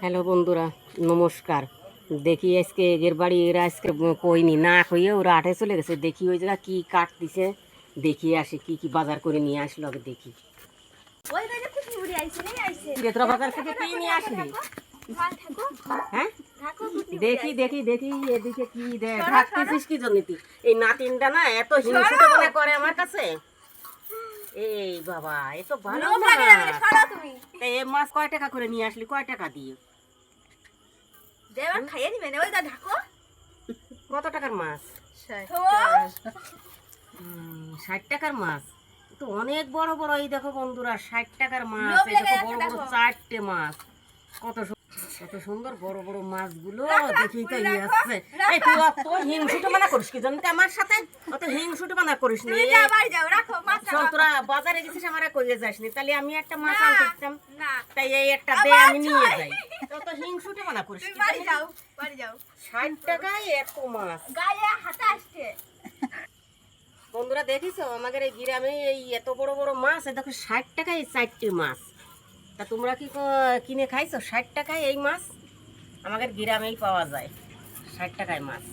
Hello বন্ধুরা, নমস্কার। দেখি আজকে এর বাড়ি এরা আজকে কইনি না কইয়ে ওরা আটে চলে গেছে। দেখি ওই জায়গা কী কাঠ দিছে, দেখি আসি কি কি বাজার করে নিয়ে আসলো আগে দেখি। তোরা বাজার থেকে কি নিয়ে আসলি? হ্যাঁ দেখি দেখি দেখি এদিকে কি দেখ ভাবতেছিস কি জন্য তুই? এই নাতিনটা না এত হিংসুটে মনে করে আমার কাছে। এই বাবা এ তো ভালো মাছ। এ মাছ কয় টাকা করে নিয়ে আসলি? কয় টাকা দিয়ে? কত টাকার মাছ? 60 টাকার মাছ তো অনেক বড় বড়। এই দেখো বন্ধুরা 60 টাকার মাছ। এই দেখো বড় বড় 4টে মাছ। কত সুন্দর বড় বড় মাছগুলো দেখি তো ইয়ে আসছে। এই তুই অত হিংসুটে মানা করিস কি জানি আমার সাথে? অত হিংসুটে মানা করিস নি। শোন, তোরা বাজারে গেছিস আমারে কইয়ে যাসনি, তাহলে আমি একটা মাছ আনতে দিতাম। তাই এই একটা দে আমি নিয়ে যাই। অত হিংসুটে মানা করিস কি? 60 টাকায় এত মাছ। বন্ধুরা দেখিস আমাদের এই গ্রামে এই এত বড় বড় মাছ। দেখো 60 টাকায় 4টে মাছ। তা তোমরা কি কিনে খাইছো 60 টাকায় এই মাছ? আমাদের গ্রামেই পাওয়া যায় 60 টাকায় মাছ।